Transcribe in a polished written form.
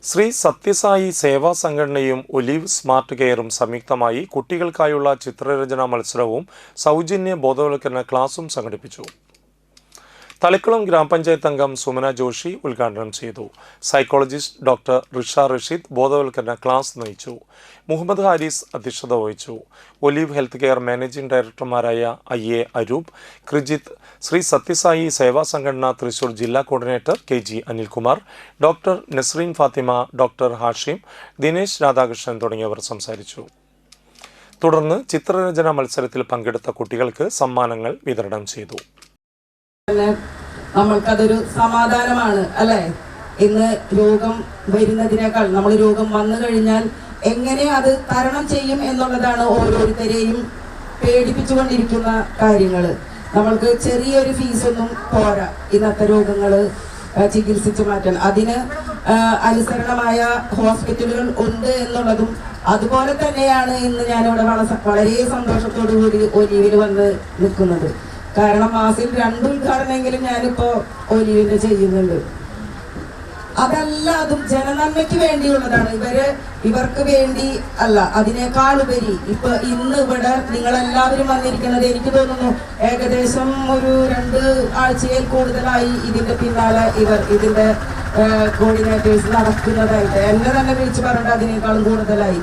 ശ്രീ സത്യസായി സേവാ സംഘടനയും olive smart കെയറും സംയുക്തമായി കുട്ടികൾക്കായുള്ള ചിത്രരചനാ മത്സരവും സൗജന്യ ബോധവൽക്കരണ ക്ലാസും സംഘടിപ്പിച്ചു. തളിക്കുളം ഗ്രാമപഞ്ചായത്ത് അംഗം സുമന ജോഷി ഉദ്ഘാടനം ചെയ്തു. സൈക്കോളജിസ്റ്റ് ഡോക്ടർ റിഷ റഷീദ് ബോധവൽക്കരണ ക്ലാസ് നയിച്ചു. മുഹമ്മദ് ഹാരിസ് അധ്യക്ഷത വഹിച്ചു. Olive health care managing ഡയറക്ടർമാരായ ഐ.എ. Arup, ക്രിജിത്ത്, Shri Sathya Sai സേവാ സംഘടന തൃശൂർ ജില്ലാ coordinator കെ.ജി. Anilkumar, doctor Nasreen Fathima, doctor Hashim, Dinesh Radhakrishnan തുടങ്ങിയവർ സംസാരിച്ചു. തുടർന്ന് ചിത്രരചനാ മത്സരത്തിൽ പങ്കെടുത്ത കുട്ടികൾക്ക് സമ്മാനങ്ങൾ വിതരണം ചെയ്തു. നമ്മൾക്കതൊരു സമാധാനമാണ് അല്ലെ. ഇന്ന് രോഗം വരുന്നതിനേക്കാൾ നമ്മൾ രോഗം വന്നു കഴിഞ്ഞാൽ എങ്ങനെ അത് തരണം ചെയ്യും എന്നുള്ളതാണ് ഓരോരുത്തരെയും പേടിപ്പിച്ചുകൊണ്ടിരിക്കുന്ന കാര്യങ്ങൾ. നമ്മൾക്ക് ചെറിയൊരു ഫീസൊന്നും പോരാ ഇന്നത്തെ രോഗങ്ങൾ ചികിത്സിച്ചു മാറ്റാൻ. അതിന് അനുസരണമായ ഹോസ്പിറ്റലുകൾ ഉണ്ട് എന്നുള്ളതും അതുപോലെ തന്നെയാണ് ഇന്ന് ഞാനിവിടെ വളരെ സന്തോഷത്തോടു കൂടി ഒലീവിൽ വന്ന് നിൽക്കുന്നത്. കാരണം മാസത്തിൽ 2 ഉദ്ഘാടനമെങ്കിലും ഞാനിപ്പോ ഒലീവിന്റെ ചെയ്യുന്നുണ്ട്. അതും ജനനന്മയ്ക്ക് വേണ്ടിയുള്ളതാണ്. ഇവർക്ക് വേണ്ടി അല്ല, അതിനേക്കാൾ ഉപരി ഇന്ന് ഇവിടെ നിങ്ങളെല്ലാവരും വന്നിരിക്കുന്നത് എനിക്ക് തോന്നുന്നു ഏകദേശം ഒരു 2 ആഴ്ചയിൽ കൂടുതലായി ഇതിന്റെ പിന്നാലെ ഇതിന്റെ കോർഡിനേറ്റേഴ്സ് നടക്കുന്നതായിട്ട് എന്നെ തന്നെ വിളിച്ചു പറഞ്ഞിട്ട് അതിനേക്കാളും കൂടുതലായി.